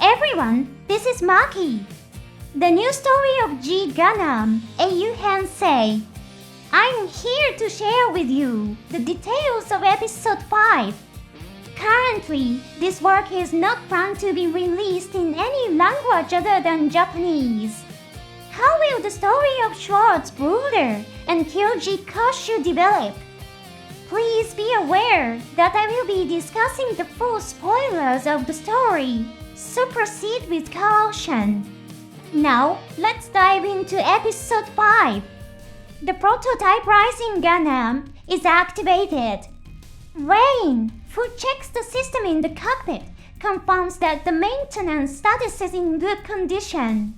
everyone, this is Maki. The new story of G GUNDAM, 英雄変生. I'm here to share with you the details of episode 5. Currently, this work is not planned to be released in any language other than Japanese. How will the story of Schwartz brother and Kyoji Koshu develop? Please be aware that I will be discussing the full spoilers of the story, so proceed with caution. Now, let's dive into episode 5. The prototype Rising Gundam is activated. Rain, who checks the system in the cockpit, confirms that the maintenance status is in good condition.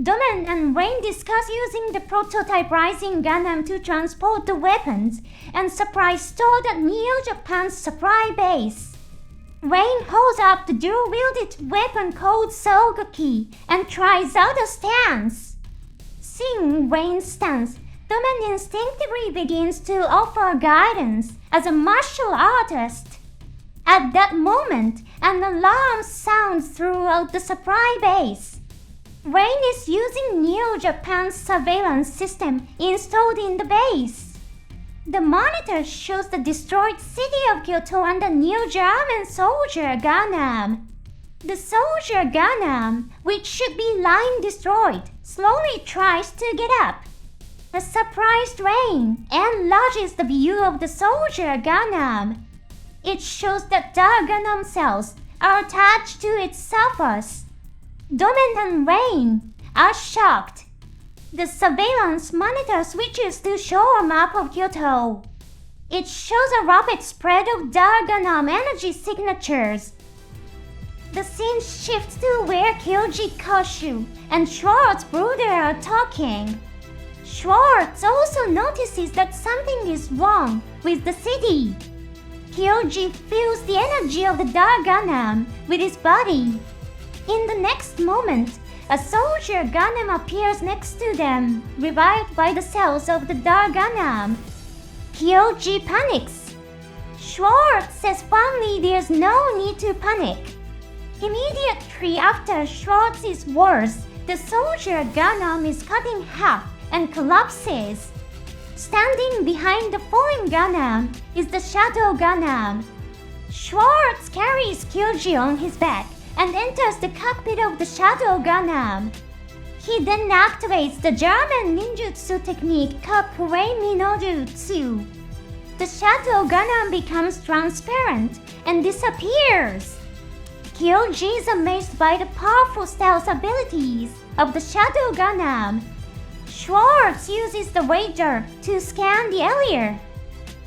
Domen and Rain discuss using the prototype Rising Gundam to transport the weapons and supplies stored at Neo Japan's supply base. Rain holds up the dual-wielded weapon called Sogoki and tries out a stance. Seeing Rain's stance, Domen instinctively begins to offer guidance as a martial artist. At that moment, an alarm sounds throughout the supply base. Rain is using Neo Japan's surveillance system installed in the base. The monitor shows the destroyed city of Kyoto and the new German soldier Gundam. The soldier Gundam, which should be lying destroyed, slowly tries to get up. A surprised Rain enlarges the view of the soldier Gundam. It shows that dark Gundam cells are attached to its surface. Domen and Rain are shocked. The surveillance monitor switches to show a map of Kyoto. It shows a rapid spread of dark Gundam energy signatures. The scene shifts to where Kyoji Koshu and Schwartz brother are talking. Schwartz also notices that something is wrong with the city. Kyoji feels the energy of the dark Gundam with his body. In the next moment, a soldier Gundam appears next to them, revived by the cells of the dark Gundam. Kyoji panics. Schwartz says firmly there's no need to panic. Immediately after Schwartz's words, the soldier Gundam is cut in half and collapses. Standing behind the falling Gundam is the Shadow Gundam. Schwartz carries Kyoji on his back and enters the cockpit of the Shadow Gundam. He then activates the German Ninjutsu technique called Kurei no Jutsu. The Shadow Gundam becomes transparent and disappears. Kyoji is amazed by the powerful stealth abilities of the Shadow Gundam. Schwartz uses the radar to scan the area.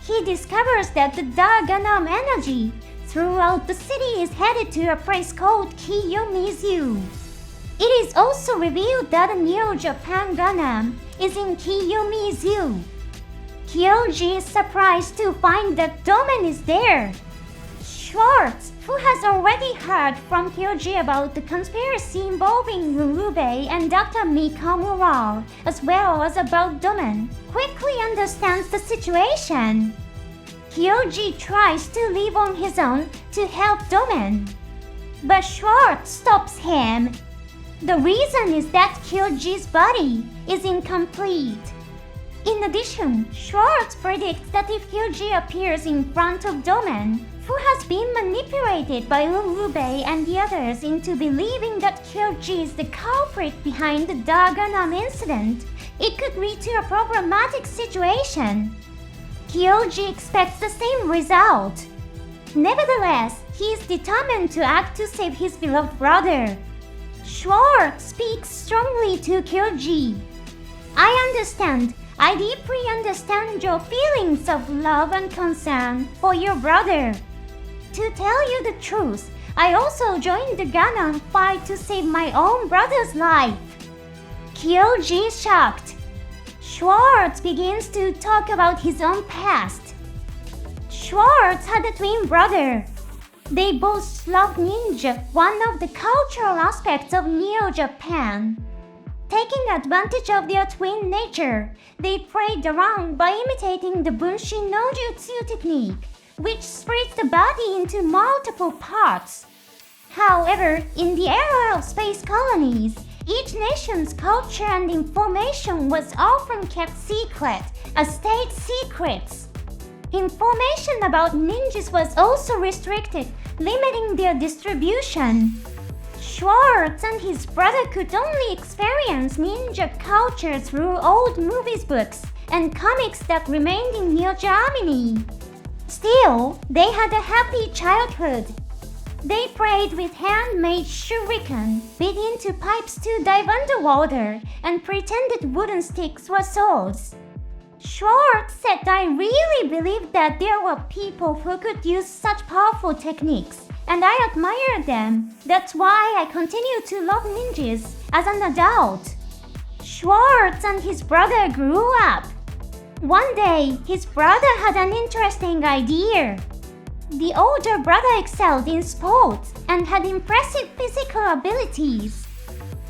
He discovers that the dark Gundam energy throughout the city is headed to a place called Kiyomizu. It is also revealed that a Neo Japan Gundam is in Kiyomizu. Kyoji is surprised to find that Domen is there. Schwartz, who has already heard from Kyoji about the conspiracy involving Urube and Dr. Mikamura, as well as about Domen, quickly understands the situation. Kyoji tries to leave on his own to help Domen, but Schwartz stops him. The reason is that Kyoji's body is incomplete. In addition, Schwartz predicts that if Kyoji appears in front of Domen, who has been manipulated by Urube and the others into believing that Kyoji is the culprit behind the dark Gundam incident, it could lead to a problematic situation. Kyoji expects the same result. Nevertheless, he is determined to act to save his beloved brother. Schwartz speaks strongly to Kyoji. I deeply understand your feelings of love and concern for your brother. To tell you the truth, I also joined the Gundam fight to save my own brother's life. Kyoji is shocked. Schwartz begins to talk about his own past. Schwartz had a twin brother. They both loved ninja, one of the cultural aspects of Neo Japan. Taking advantage of their twin nature, they played around by imitating the Bunshin no Jutsu technique, which splits the body into multiple parts. However, in the era of space colonies, each nation's culture and information was often kept secret as state secrets. Information about ninjas was also restricted, limiting their distribution. Schwartz and his brother could only experience ninja culture through old movies, books, and comics that remained in New Germany. Still, they had a happy childhood. They played with handmade shuriken, bit into pipes to dive underwater, and pretended wooden sticks were swords. Schwartz said, "I really believed that there were people who could use such powerful techniques, and I admired them. That's why I continue to love ninjas as an adult." Schwartz and his brother grew up. One day, his brother had an interesting idea. The older brother excelled in sports and had impressive physical abilities.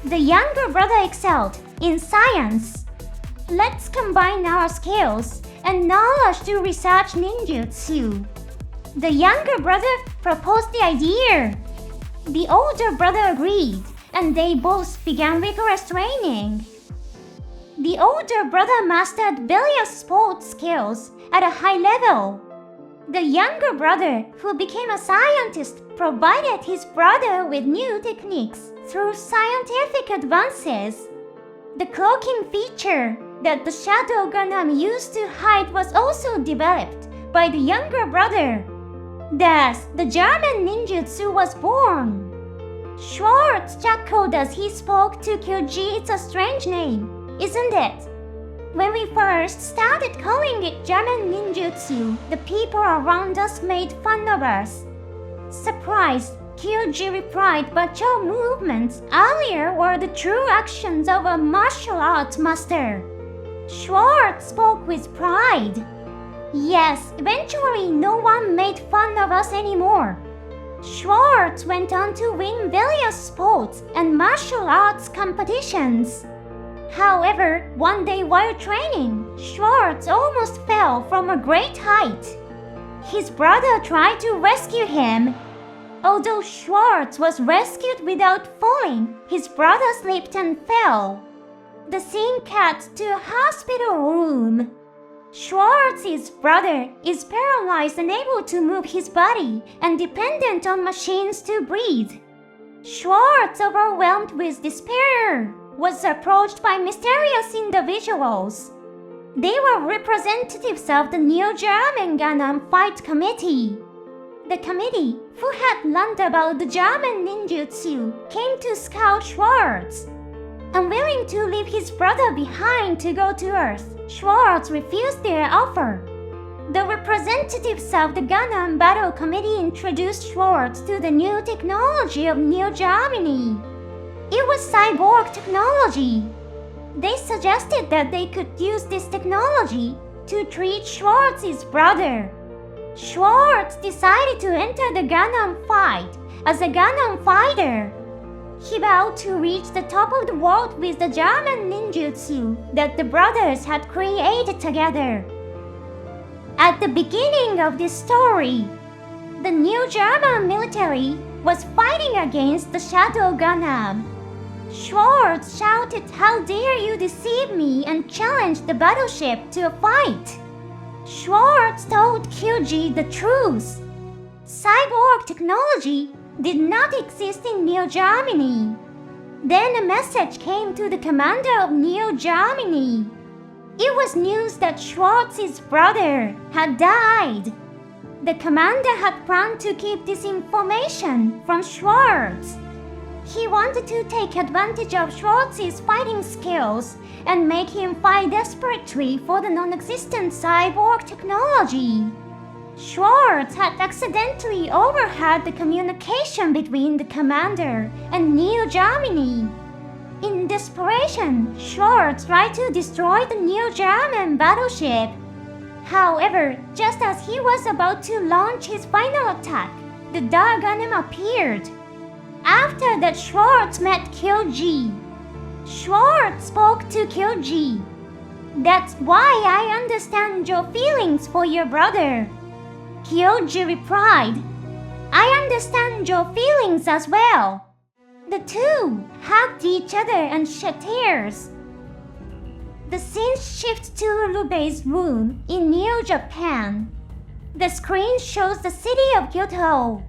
The younger brother excelled in science. "Let's combine our skills and knowledge to research ninjutsu." The younger brother proposed the idea. The older brother agreed, and they both began rigorous training. The older brother mastered various sports skills at a high level. The younger brother, who became a scientist, provided his brother with new techniques through scientific advances. The cloaking feature that the Shadow Gundam used to hide was also developed by the younger brother. Thus, the German ninjutsu was born. Schwartz chuckled as he spoke to Kyoji. "It's a strange name, isn't it? When we first started calling it German ninjutsu, the people around us made fun of us." Surprised, Kyoji replied, "But your movements earlier were the true actions of a martial arts master." Schwartz spoke with pride. "Yes, eventually no one made fun of us anymore." Schwartz went on to win various sports and martial arts competitions. However, one day while training, Schwartz almost fell from a great height. His brother tried to rescue him. Although Schwartz was rescued without falling, his brother slipped and fell. The scene cut to a hospital room. Schwartz's brother is paralyzed, unable to move his body, and dependent on machines to breathe. Schwartz, overwhelmed with despair, was approached by mysterious individuals. They were representatives of the New German Gundam Fight Committee. The committee, who had learned about the German ninjutsu, came to scout Schwartz. Unwilling to leave his brother behind to go to Earth, Schwartz refused their offer. The representatives of the Gundam Battle Committee introduced Schwartz to the new technology of New Germany. It was cyborg technology. They suggested that they could use this technology to treat Schwartz's brother. Schwartz decided to enter the Gundam fight as a Gundam fighter. He vowed to reach the top of the world with the German ninjutsu that the brothers had created together. At the beginning of this story, the New German military was fighting against the Shadow Gundam. Schwartz shouted, "How dare you deceive me!" and challenged the battleship to a fight. Schwartz told Kyoji the truth. Cyborg technology did not exist in New Germany. Then a message came to the commander of New Germany. It was news that Schwartz's brother had died. The commander had planned to keep this information from Schwartz. He wanted to take advantage of Schwartz's fighting skills and make him fight desperately for the non-existent cyborg technology. Schwartz had accidentally overheard the communication between the commander and New Germany. In desperation, Schwartz tried to destroy the New German battleship. However, just as he was about to launch his final attack, the Dark Gundam appeared. After that, Schwartz met Kyoji. Schwartz spoke to Kyoji. "That's why I understand your feelings for your brother." Kyoji replied, I understand your feelings as well. The two hugged each other and shed tears. The scene shifts to Urubei's room in New Japan. The screen shows the city of Kyoto.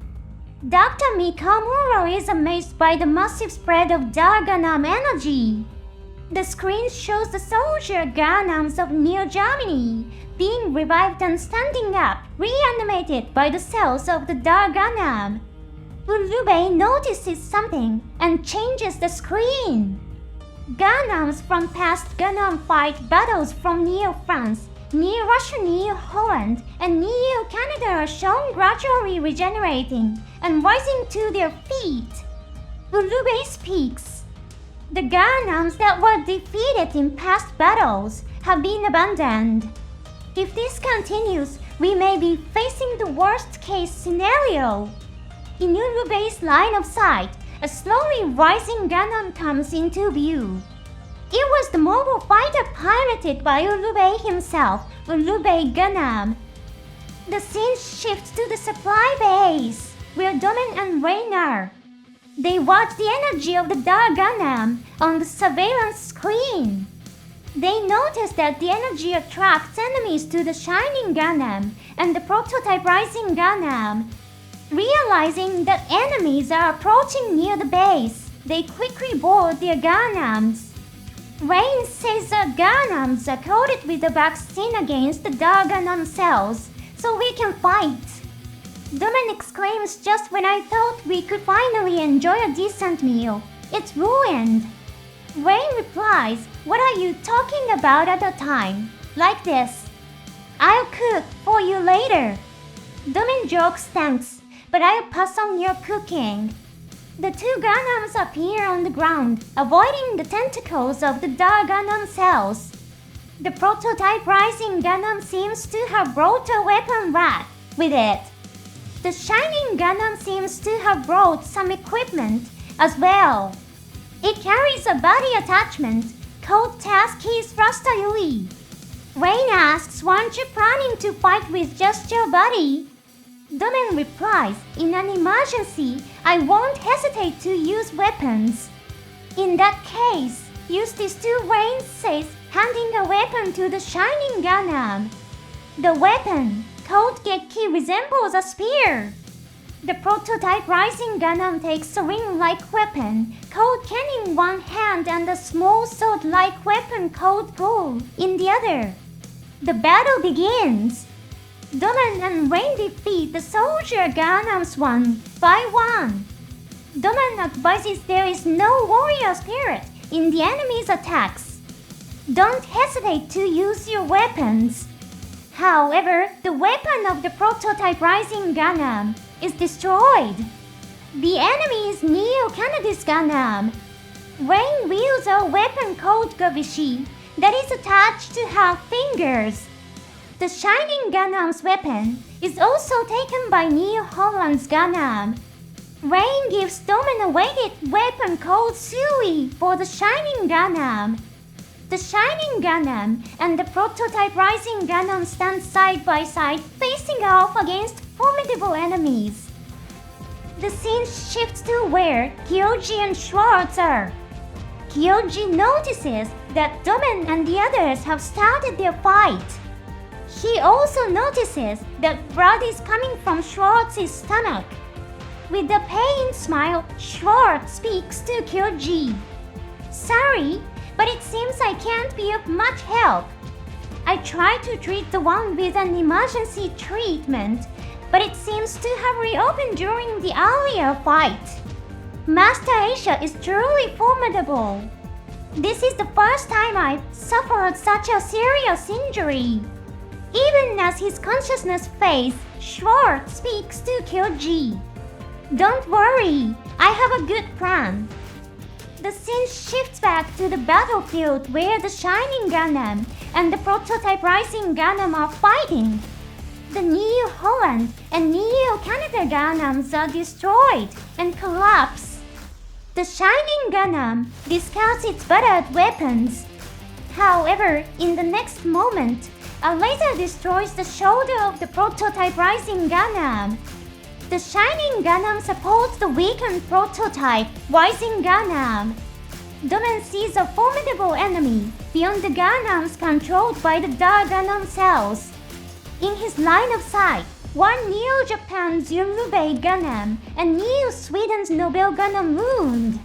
Dr. Mikamura is amazed by the massive spread of Dark Gundam energy. The screen shows the soldier Gundams of New Germany being revived and standing up, reanimated by the cells of the Dark Gundam. Urubei notices something and changes the screen. Gundams from past Gundam fight battles from Neo France, Neo Russia, Neo Holland, and Neo Canada are shown gradually regenerating and rising to their feet. Urubei speaks. The Gundams that were defeated in past battles have been abandoned. If this continues, we may be facing the worst-case scenario. In Urubei's line of sight, a slowly rising Gundam comes into view. It was the mobile fighter piloted by Urubei himself, Urubei Gundam. The scene shifts to the supply base, where Domen and Rain are. They watch the energy of the Dark Gundam on the surveillance screen. They notice that the energy attracts enemies to the Shining Gundam and the prototype Rising Gundam. Realizing that enemies are approaching near the base, they quickly board their Gundams. Rain says that Gundams are coated with a vaccine against the Dark Gundam cells, so we can fight. Domen exclaims, just when I thought we could finally enjoy a decent meal, it's ruined. Rain replies, what are you talking about at the time? Like this. I'll cook for you later. Domen jokes, thanks, but I'll pass on your cooking. The two Gundams appear on the ground, avoiding the tentacles of the Dark Gundam cells. The prototype Rising Gundam seems to have brought a weapon rack with it. The Shining Gundam seems to have brought some equipment as well. It carries a body attachment called Task Keys Thruster Yui. Rain asks, weren't you planning to fight with just your body? Domen replies, in an emergency, I won't hesitate to use weapons. In that case, use these two, Rain says, handing a weapon to the Shining Gundam. The weapon, called Gekki, resembles a spear. The prototype Rising Gundam takes a ring-like weapon called Ken in one hand and a small sword-like weapon called Bull in the other. The battle begins. Domen and Rain defeat the soldier Gundams one by one. Domen advises there is no warrior spirit in the enemy's attacks. Don't hesitate to use your weapons. However, the weapon of the prototype Rising Gundam is destroyed. The enemy is Neo Canada's Gundam. Rain wields a weapon called Gabishi that is attached to her fingers. The Shining Gundam's weapon is also taken by Neo Holland's Gundam. Rain gives Domen a weighted weapon called Sui for the Shining Gundam. The Shining Gundam and the prototype Rising Gundam stand side by side, facing off against formidable enemies. The scene shifts to where Kyoji and Schwartz are. Kyoji notices that Domen and the others have started their fight. He also notices that blood is coming from Schwartz's stomach. With a pained smile, Schwartz speaks to Kyoji. Sorry, but it seems I can't be of much help. I tried to treat the wound with an emergency treatment, but it seems to have reopened during the earlier fight. Master Asia is truly formidable. This is the first time I've suffered such a serious injury. Even as his consciousness fades, Schwartz speaks to Kyoji. Don't worry, I have a good plan. The scene shifts back to the battlefield where the Shining Gundam and the prototype Rising Gundam are fighting. The Neo Holland and Neo Canada Gundams are destroyed and collapse. The Shining Gundam discards its battered weapons. However, in the next moment, a laser destroys the shoulder of the prototype Rising Gundam. The Shining Gundam supports the weakened prototype, Rising Gundam. Domen sees a formidable enemy beyond the Gundams controlled by the Dark Gundam cells. In his line of sight, one Neo Japan's Yurubei Gundam and Neo Sweden's Nobel Gundam wound.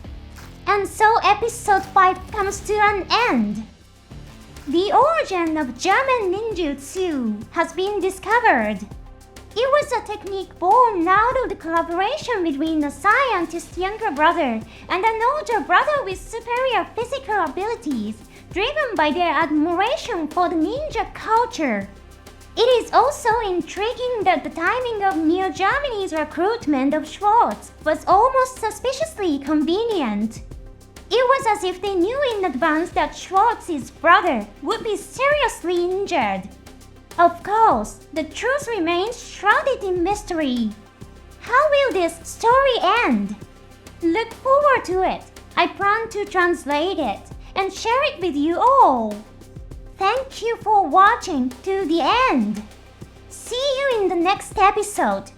And so episode 5 comes to an end. The origin of German ninjutsu has been discovered. It was a technique born out of the collaboration between a scientist's younger brother and an older brother with superior physical abilities, driven by their admiration for the ninja culture. It is also intriguing that the timing of Neo Germany's recruitment of Schwartz was almost suspiciously convenient. It was as if they knew in advance that Schwartz's brother would be seriously injured. Of course, the truth remains shrouded in mystery. How will this story end? Look forward to it. I plan to translate it and share it with you all. Thank you for watching to the end. See you in the next episode.